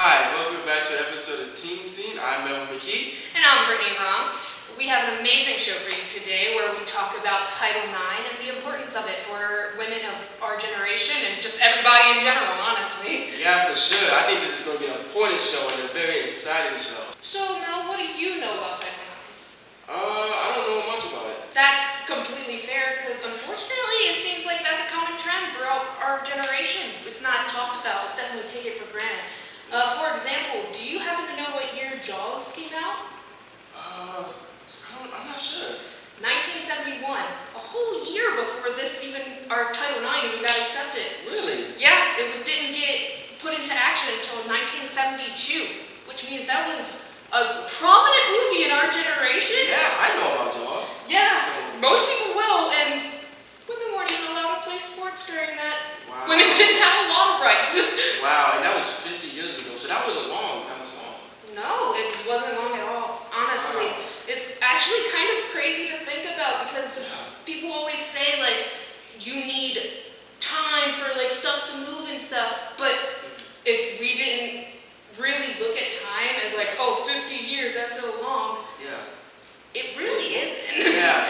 Hi, welcome back to an episode of Teen Scene. I'm Melvin McKee. And I'm Brittany Rom. We have an amazing show for you today where we talk about Title IX and the importance of it for women of our generation and just everybody in general, honestly. Yeah, for sure. I think this is going to be an important show and a very exciting show. So, Mel, what do you know about Title IX? I don't know much about it. That's completely fair because unfortunately it seems like that's a common trend throughout our generation. It's not talked about. It's definitely taken for granted. For example, do you happen to know what year Jaws came out? I'm not sure. 1971. A whole year before this our Title IX even got accepted. Really? Yeah, it didn't get put into action until 1972, which means that was a prominent movie in our generation. Yeah, I know about Jaws. Yeah, So, most people will, and women weren't even allowed to play sports during that. wow. Women didn't have a lot of rights. Wow, and that was 50 years ago, so that was long. No, it wasn't long at all, honestly. Wow. It's actually kind of crazy to think about because people always say, like, you need time for, like, stuff to move and stuff, but if we didn't really look at time as, like, oh, 50 years, that's so long, Yeah. it really isn't. Yeah.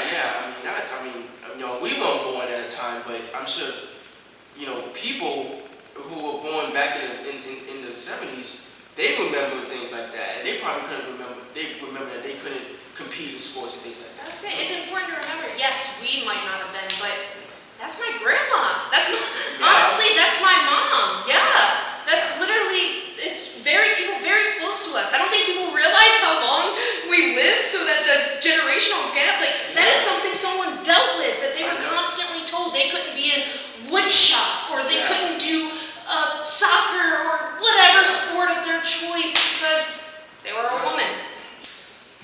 We weren't born at a time, but I'm sure, people who were born back in the 70s, they remember things like that, and they probably couldn't remember. They remember that they couldn't compete in sports and things like that. I would say it's important to remember. Yes, we might not have been, but that's my grandma. Honestly, that's my mom. Yeah, that's literally. It's people very close to us. I don't think people realize how long we live, so that the generational gap, that is something someone dealt with. That they were constantly told they couldn't be in wood shop or they couldn't do soccer or whatever sport of their choice because they were a woman.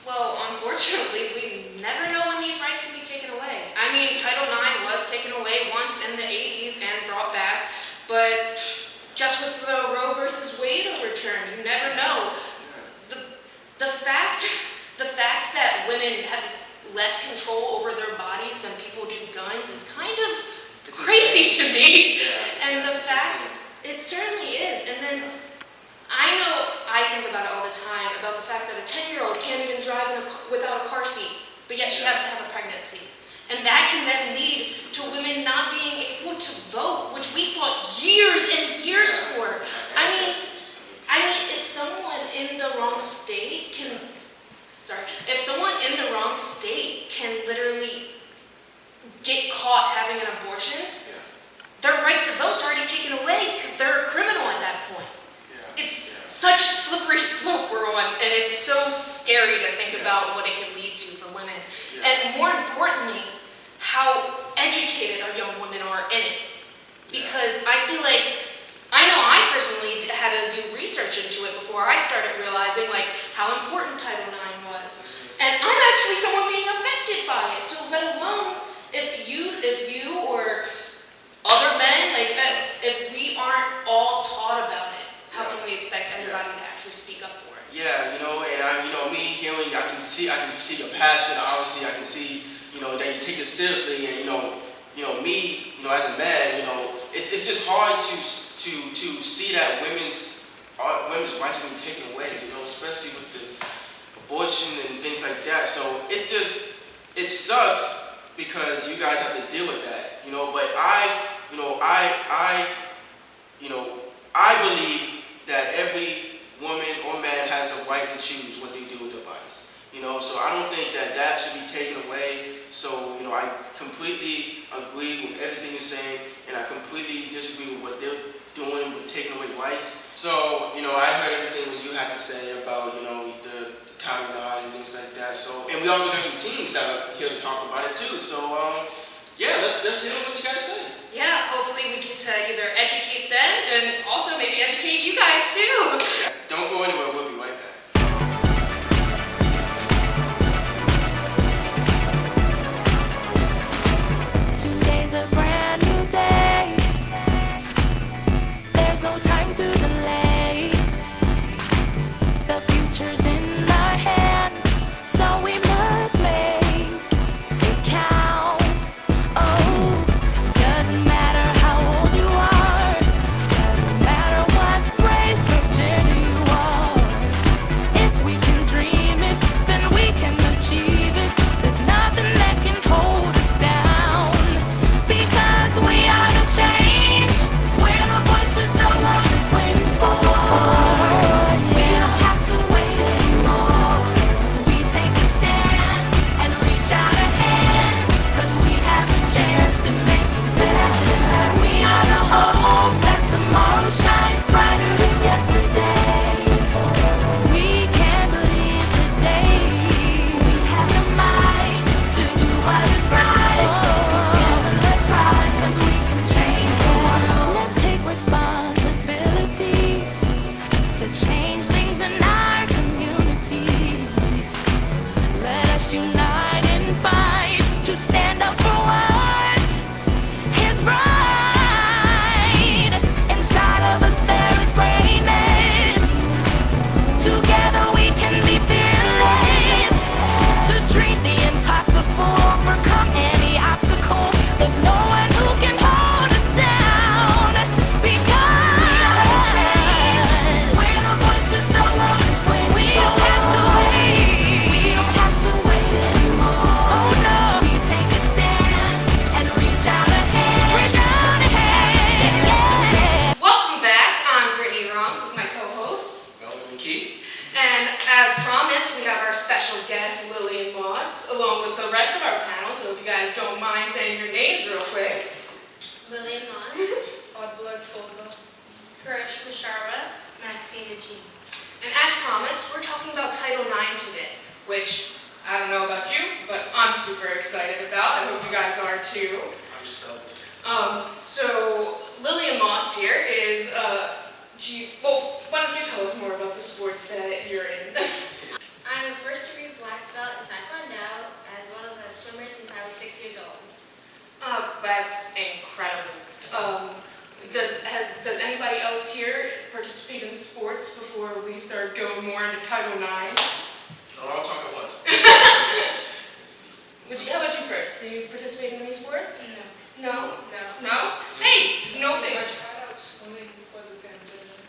Well, unfortunately, we never know when these rights can be taken away. I mean, Title IX was taken away once in the 80s and brought back, but just with the Roe versus Wade overturn, you never know. The fact that women have less control over their bodies than people do guns is kind of crazy to me. And the fact, it certainly is. And then I think about it all the time, about the fact that a 10-year-old can't even drive without a car seat, but yet she has to have a pregnancy. And that can then lead to women not being able to vote, which we fought years and years for. I mean, if someone in the wrong state can literally get caught having an abortion, their right to vote's already taken away because they're a criminal at that point. It's such a slippery slope we're on, and it's so scary to think about what it can lead to for women. And more importantly, how educated our young women are in it. Because I feel like, I know I personally had to do research into it before I started realizing how important Title IX was. And I'm actually someone being affected by it, so let alone if you or other men, if we aren't all taught about it, how can we expect anybody to actually speak up for it? Yeah, and me hearing, I can see your passion. Obviously, I can see, that you take it seriously, and me, as a man, it's just hard to see that women's rights are being taken away, especially with the abortion and things like that. So it sucks because you guys have to deal with that, But I believe that every woman or man has the right to choose what they do with their bodies. So I don't think that should be taken away. So, I completely agree with everything you're saying, and I completely disagree with what they're doing with taking away rights. So, I heard everything what you had to say about, the Title IX and things like that. So, and we also got some teens that are here to talk about it too. So, let's hear what you guys say. Yeah, hopefully we get to either educate them and also maybe educate you guys too. Don't go anywhere, we'll be right back. promised, we have our special guest, Lillian Moss, along with the rest of our panel, so if you guys don't mind saying your names real quick. Lillian Moss, Odblood Tolga, Karish Misharma, Maxine G. And as promised, we're talking about Title IX today, which I don't know about you, but I'm super excited about. I hope you guys are too. I'm stoked. So Lillian Moss here is, well, why don't you tell us more about the sports that you're in? I'm a first degree black belt in Taekwondo, as well as a swimmer since I was 6 years old. That's incredible. Does anybody else here participate in sports before we start going more into Title IX? Don't all talk at once. How about you first? Do you participate in any sports? No. No? No. No? Hey, it's no big. I tried out swimming before the pandemic.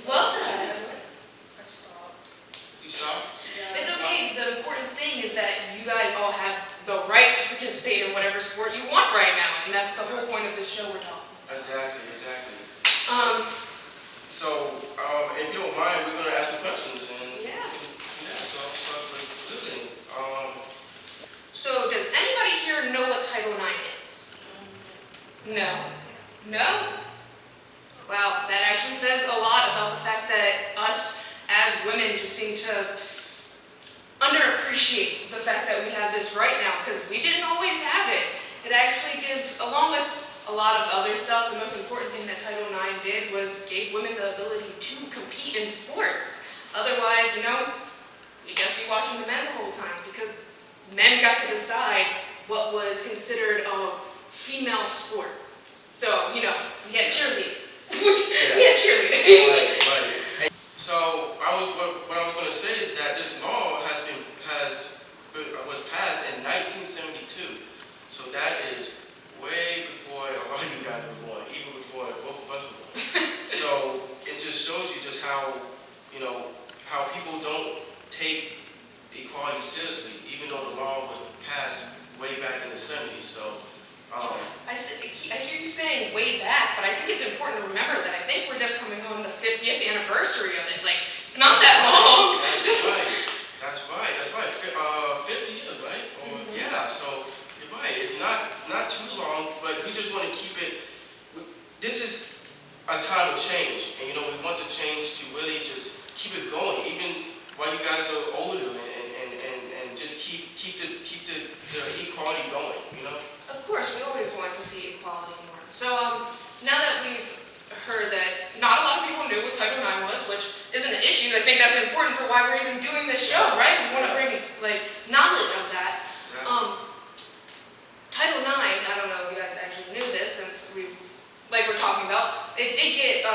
Love that. I stopped. You stop? Yeah. It's okay. The important thing is that you guys all have the right to participate in whatever sport you want right now, and that's the whole point of the show we're talking about. Exactly. So, if you don't mind, we're going to ask some questions. And Yeah. So I'll start with Lillian. So, does anybody here know what Title IX is? No? No? Wow, that actually says a lot about the fact that us as women just seem to underappreciate the fact that we have this right now, because we didn't always have it. It actually gives, along with a lot of other stuff, the most important thing that Title IX did was gave women the ability to compete in sports. Otherwise, we'd just be watching the men the whole time, because men got to decide what was considered a female sport. So, we had cheerleading. We had cheerleading. Right. So what I was going to say is that this law was passed in 1972. So that is way before a lot of you guys were born, even before both of us were born. So it just shows you just how people don't take equality seriously, even though the law was passed way back in the 70s. So I hear you saying way back, but I think it's important to remember that I think we're just coming on the 50th anniversary of it. Like, it's not that long. That's right. 50 years, right? Yeah, so you're right. It's not too long, but we just want to keep it. This is a time of change, and we want the change to really just keep it going, even while you guys are older, and just keep the equality going. Of course, we always want to see equality more. So now that we've heard that not a lot of people knew what Title IX was, which isn't an issue, I think that's important for why we're even doing this show, right? We want to bring knowledge of that. Title IX, I don't know if you guys actually knew this, since we're talking about, it did get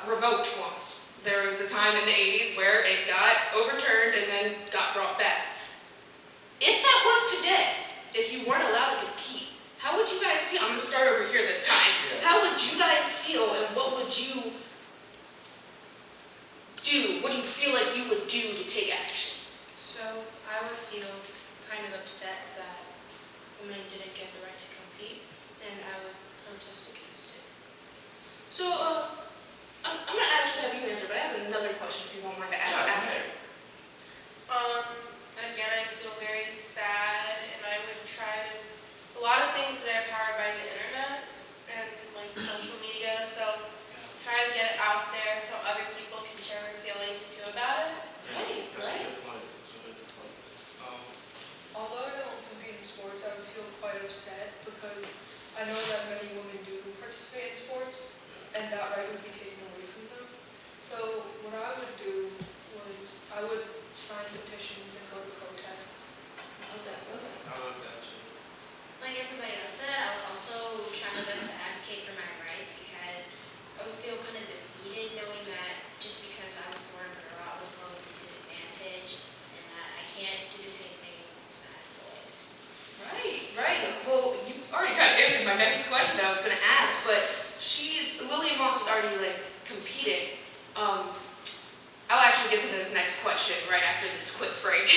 revoked once. There was a time in the 80s where it got overturned and then got brought back. If that was today, if you weren't allowed to compete, how would you guys feel? I'm going to start over here this time. Yeah. How would you guys feel, and what would you do? What do you feel like you would do to take action? So I would feel kind of upset that women didn't get the right to compete, and I would protest against it. So, I'm going to actually have you answer, but I have another question if you don't mind to ask Yeah, after. Again, I feel very sad, and I would try to, a lot of things that are powered by the internet and social media, so try to get it out there so other people can share their feelings too about it. Right, That's right. a good point. Although I don't compete in sports, I would feel quite upset because I know that many women do participate in sports, and that right would be taken away from them. So what I would do was I would sign petitions and go to protests. Love that. I love that too. Like everybody else did, I would also try my best to advocate for my rights, because I would feel kind of defeated knowing that just because I was born a girl, I was born with a disadvantage, and that I can't do the same thing as boys. Right. Well, you've already kind of answered my next question that I was going to ask, but Lillian Moss is already competing. I'll actually get to this next question right after this quick break.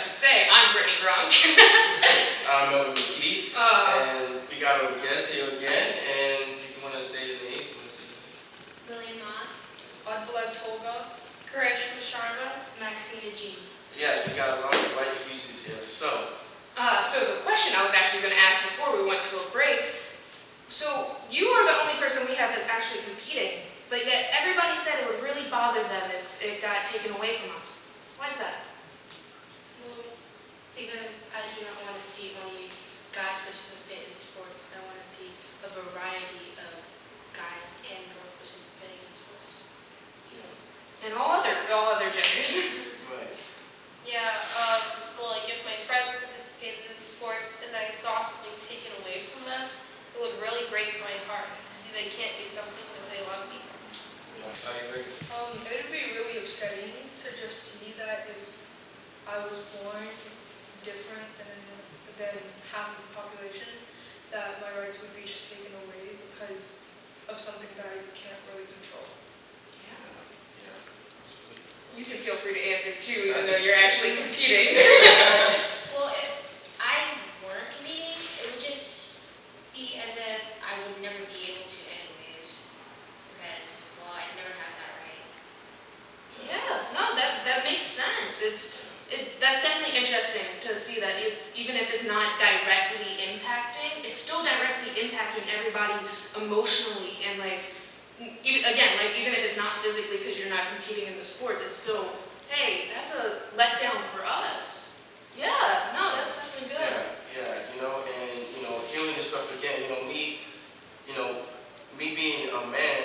to say, I'm Brittany Grunk. I'm Melvin McKee, Uh, and we got our guest here again, and if you want to say the name, you want to say the name? Lillian Moss. Adbalev Tolga. Karishma Sharma. Maxine Jean. Yes, we got a lot of white futures here. So so the question I was actually going to ask before we went to a break, so you are the only person we have that's actually competing, but yet everybody said it would really bother them if it got taken away from us. Why is that? Well, because I do not want to see only guys participate in sports. I want to see a variety of guys and girls participating in sports. And all other genders. right. Yeah, well, like if my friend participated in sports and I saw something taken away from them, it would really break my heart to see they can't do something that they love me for. Yeah, I agree. It'd be really upsetting to just see that if I was born different than half of the population, that my rights would be just taken away because of something that I can't really control. Yeah, absolutely. You can feel free to answer too, even I though just- you're actually competing. Well, if I weren't competing, it would just be as if I would never be able to anyways. Because, well, I'd never have that right. Yeah, no, that makes sense. That's definitely interesting to see that it's, even if it's not directly impacting, it's still directly impacting everybody emotionally and like, even if it's not physically because you're not competing in the sport, it's still, hey, that's a letdown for us. Yeah, no, that's definitely good. Yeah, and hearing this stuff again, me being a man,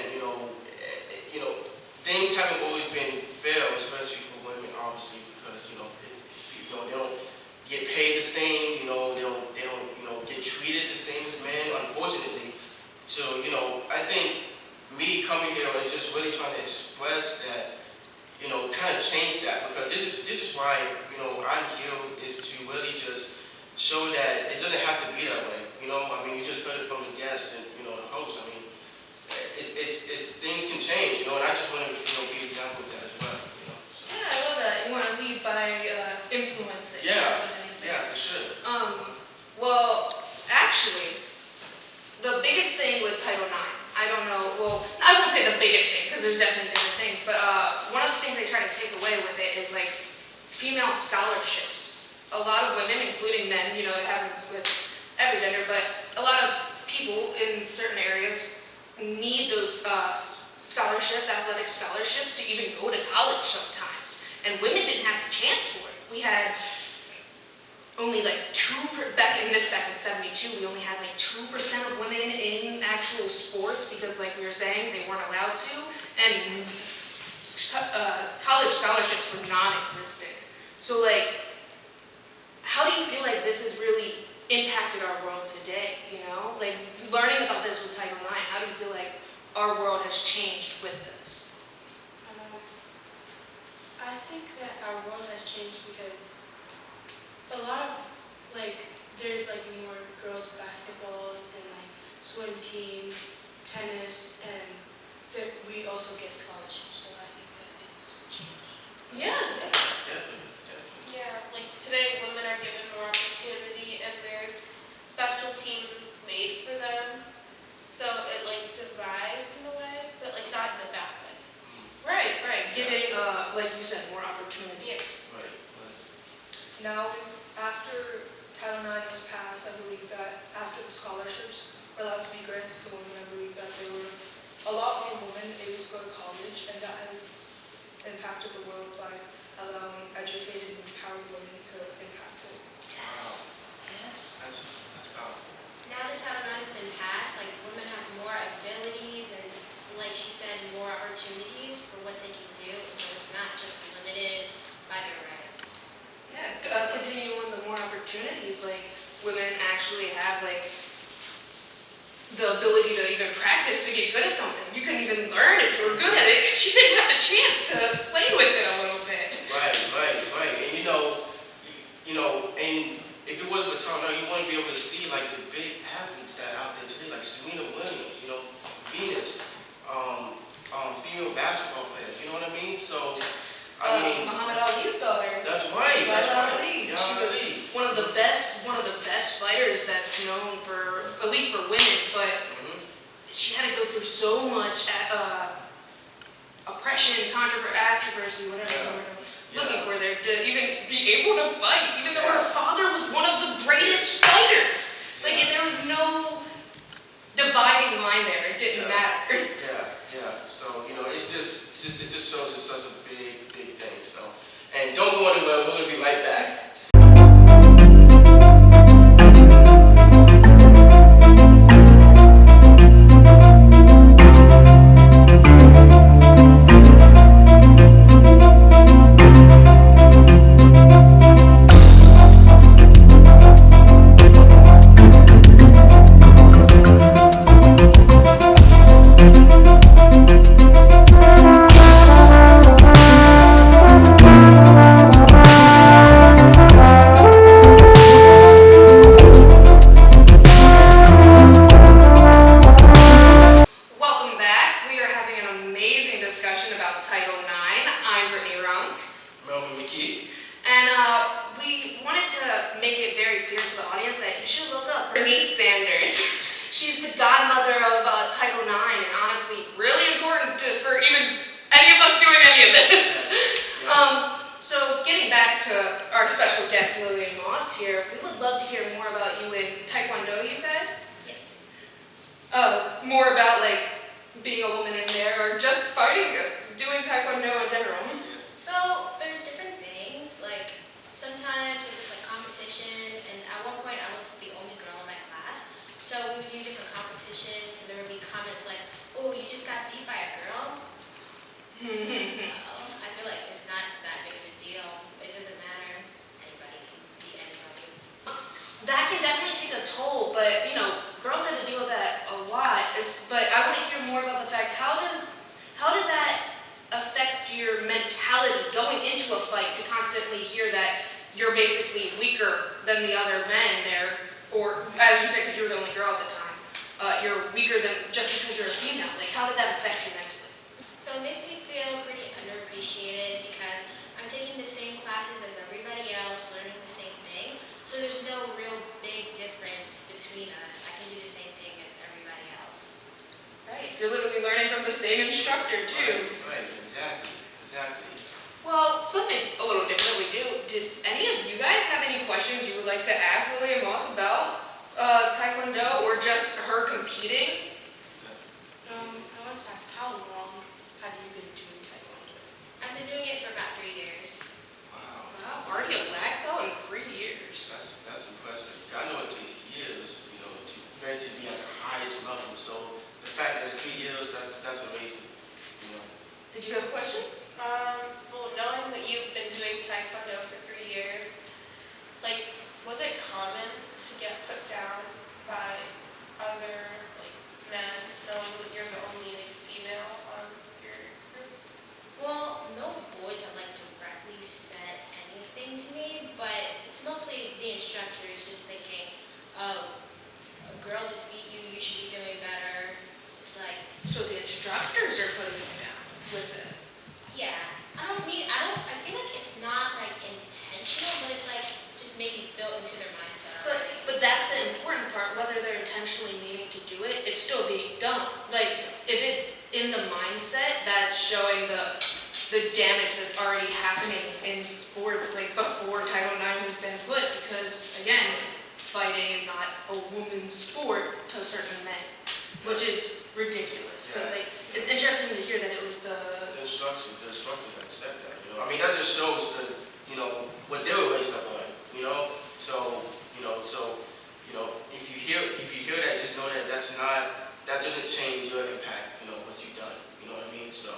things haven't always been fair, especially for women, obviously, because they don't get paid the same, they don't get treated the same as men, unfortunately. So I think me coming here and just really trying to express that, kind of change that, because this is why I'm here, is to really just show that it doesn't have to be that way. You just heard it from the guests and the host. It's things can change, and I just want to be an example of that as well. So. Yeah, I love that. You want to lead by influencing. Yeah, more than anything. yeah, for sure. Well, actually, the biggest thing with Title IX, I don't know, well, I wouldn't say the biggest thing, because there's definitely different things, but one of the things they try to take away with it is like female scholarships. A lot of women, including men, it happens with every gender, but a lot of people in certain areas need those scholarships, athletic scholarships, to even go to college sometimes. And women didn't have the chance for it. We had only like back in 72, we only had like 2% of women in actual sports because, like we were saying, they weren't allowed to. And college scholarships were non-existent. So like, how do you feel like this has really impacted our world today, Like, learning about this with Title IX, how do you feel like our world has changed with this? I think that our world has changed because a lot of, there's more girls basketballs and swim teams, tennis, and that we also get scholarships, so I think that it's changed. Yeah. Definitely. Yeah, like today women are given more opportunity and there's special teams made for them. So it divides in a way, but not in a bad way. Right. Giving, like you said, more opportunities. Right. Now, after Title IX was passed, I believe that after the scholarships were allowed to be granted to women, I believe that there were a lot more women able to go to college, and that has impacted the world by allowing educated and empowered women to impact it. Yes. That's powerful. Now that Title IX has been passed, women have more abilities and, like she said, more opportunities for what they can do. So it's not just limited by their rights. Yeah, continue on the more opportunities, women actually have the ability to even practice to get good at something. You couldn't even learn if you were good at it because you didn't have the chance to play with it a little bit. Right. And if it wasn't for Title IX, you wouldn't be able to see the big athletes that are out there today, like Serena Williams, Venus, female basketball players. You know what I mean? So, Muhammad Ali's daughter. that's right. Muhammad Ali. Yeah, Ali. one of the best fighters that's known for, at least for women, but Mhm. she had to go through so much oppression, controversy, whatever Yeah. you're looking for there, to even be able to fight, even though her father was one of the greatest fighters. Like, Yeah. there was no dividing line there. It didn't Yeah. matter. Yeah. So, it just shows it's such a big thing. So, and don't go anywhere. We're gonna be right back. Welcome back. We are having an amazing discussion about Title IX. I'm Brittany Runk. Melvin McKee. And we wanted to make it very clear to the audience that you should look up Bernice Sanders. She's the godmother of Title IX, and honestly, really important for even any of us doing any of this. Yes. So getting back to our special guest, Lillian Moss here, we would love to hear more about you in Taekwondo, you said? Yes. More about like being a woman in there, or just fighting, doing Taekwondo in general. So there's different things, like sometimes if it's like competition, and at one point I was the only girl in my class, so we would do different competitions, and there would be comments like, oh, you just got beat by a girl? Well, I feel like it's not that big of a deal. It doesn't matter. Anybody can beat anybody. That can definitely take a toll, but girls have to deal with that a lot. But I want to hear more about the fact, how did that affect your mentality going into a fight, to constantly hear that you're basically weaker than the other men there, or as you said, because you were the only girl at the time, you're weaker than just because you're a female. Like, how did that affect you mentally? So it makes me feel pretty underappreciated because I'm taking the same classes as everybody else, learning the same thing. So there's no real big difference between us. I can do the same thing as everybody else. Right. You're literally learning from the same instructor too. Right. Exactly. Well, something a little different that we do. Did any of you guys have any questions you would like to ask Lillian Moss about Taekwondo, or just her competing? I want to ask, how long have you been doing Taekwondo? I've been doing it for about 3 years. Wow. Wow, already a black belt in 3 years. That's impressive. I know it takes years, to basically be at the highest level. So the fact that it's 3 years, that's amazing. Did you have a question? Well, knowing that you've been doing Taekwondo for 3 years, like, was it common to get put down by other, like, men, knowing that you're the only, like, female on your group? Well, no boys have like directly said anything to me, but it's mostly the instructors just thinking, oh, a girl just beat you, you should be doing better. It's like, So the instructors are putting you down with it. yeah, I feel like it's not like intentional, but it's like just maybe built into their mindset already. But that's the important part, whether they're intentionally meaning to do it, it's still being done. Like, if it's in the mindset, that's showing the damage that's already happening in sports, like before Title IX has been put, because again, fighting is not a woman's sport to certain men, which is ridiculous. But like, it's interesting to hear that it was the instructor that said that. I mean, that just shows what they were raised up on. If you hear that, just know that that doesn't change your impact. What you've done. You know what I mean? So.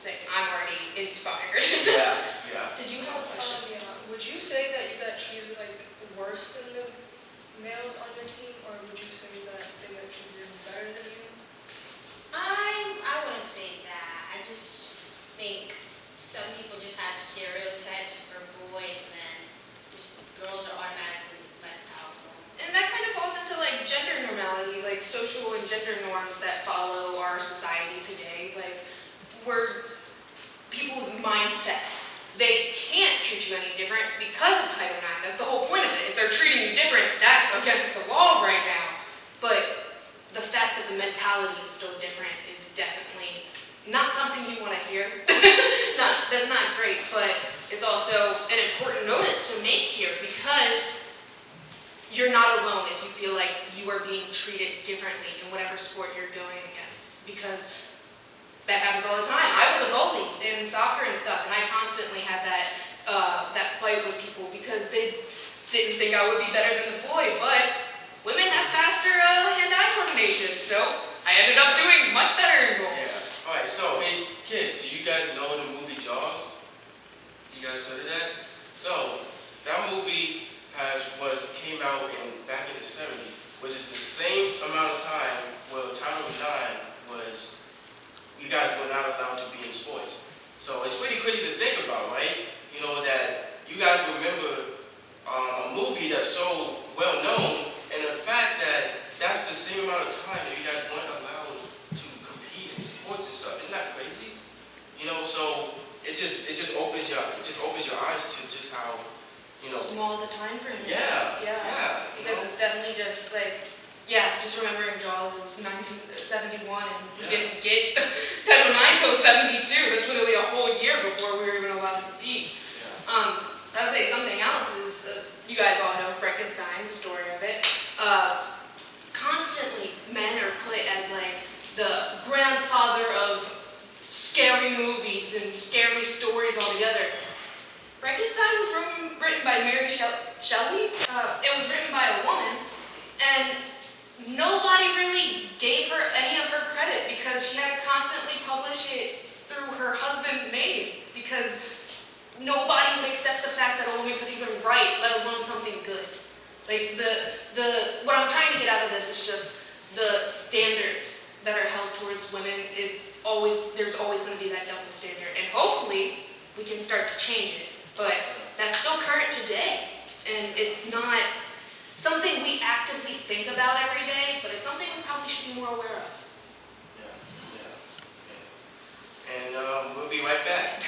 say, I'm already inspired. Yeah. Did you have a question? Yeah. Would you say that you got treated like worse than the males on your team, or would you say that they got treated better than you? I wouldn't say that. I just think some people just have stereotypes for boys, and then just girls are automatically less powerful. And that kind of falls into like gender normality, like social and gender norms that follow our society today, like where people's mindsets they can't treat you any different because of Title IX. That's the whole point of it. If they're treating you different, that's against the law right now. But the fact that the mentality is so different is definitely not something you want to hear. That's not great, but it's also an important notice to make here because you're not alone if you feel like you are being treated differently in whatever sport you're going against, because that happens all the time. I was a goalie in soccer and stuff, and I constantly had that fight with people because they didn't think I would be better than the boy, but women have faster hand-eye coordination, so I ended up doing much better in goal. Yeah. All right. So, hey, kids, do you guys know the movie Jaws? You guys heard of that? So, that movie came out back in the 70s, which is the same amount of time where Title IX was. You guys were not allowed to be in sports. So it's pretty crazy to think about, right? You know, that you guys remember a movie that's so well known, and the fact that that's the same amount of time that you guys weren't allowed to compete in sports and stuff. Isn't that crazy? You know, so it just opens your eyes to just how, you know. Small the time frame is. Yeah. Because it's definitely just like, just remembering Jaws is 1971 and we didn't get Title IX till 72. That's literally a whole year before we were even allowed to compete. I'll say something else is, you guys all know Frankenstein, the story of it. Constantly men are put as like the grandfather of scary movies and scary stories altogether. Frankenstein was written by Mary Shelley. It was written by a woman, and nobody really gave her any of her credit because she had to constantly publish it through her husband's name because nobody would accept the fact that a woman could even write, let alone something good. Like what I'm trying to get out of this is just the standards that are held towards women there's always going to be that double standard, and hopefully we can start to change it. But that's still current today, and it's not something we actively think about every day, but it's something we probably should be more aware of. Yeah. And we'll be right back.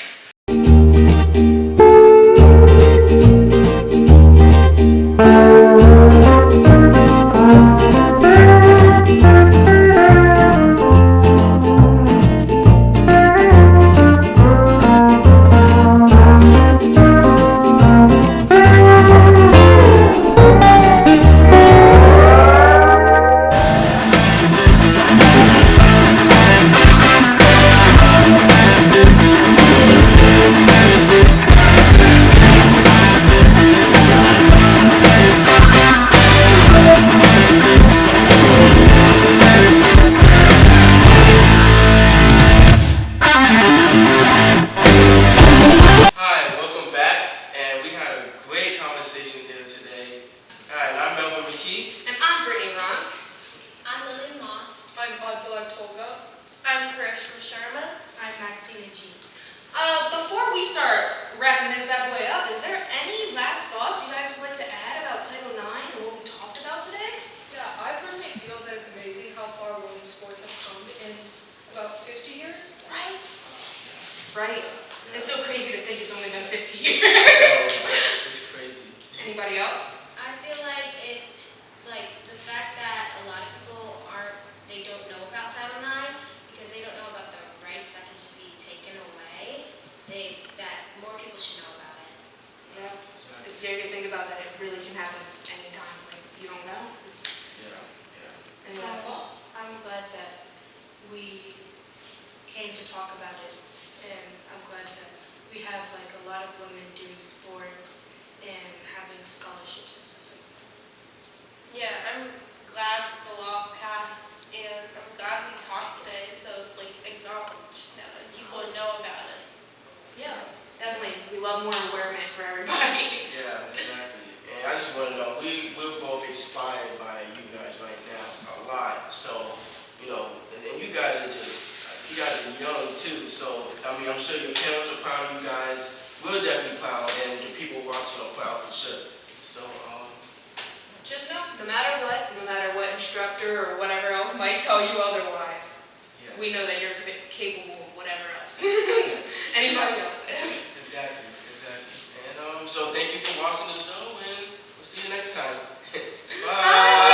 Before we start wrapping this bad boy up, is there any last thoughts you guys would like to add about Title IX and what we talked about today? Yeah, I personally feel that it's amazing how far women's sports have come in about 50 years. Right. Right. It's so crazy to think it's only been 50 years. It's crazy. Anybody else? I feel like it's like the fact that a lot of people they don't know about Title IX because they don't know about the rights that can just be taken away. That more people should know about it. Yeah. It's scary to think about that it really can happen anytime. Like, you don't know. Any last thoughts? I'm glad that we came to talk about it, and I'm glad that we have like a lot of women doing sports and having scholarships and stuff like that. Yeah, I'm glad the law passed, and I'm glad we talked today, so it's like acknowledged now and people know about it. Yeah, definitely. We love more awareness for everybody. Yeah, exactly. And I just want to know, we're both inspired by you guys right now a lot. So, you know, and you guys are young too. So, I mean, I'm sure your parents are proud of you guys. We're definitely proud, and the people watching are proud for sure. So, Just know, no matter what instructor or whatever else might tell you otherwise, yes. we know that you're capable of whatever else Yes. anybody else is. Exactly. So thank you for watching the show, and we'll see you next time. Bye. Bye.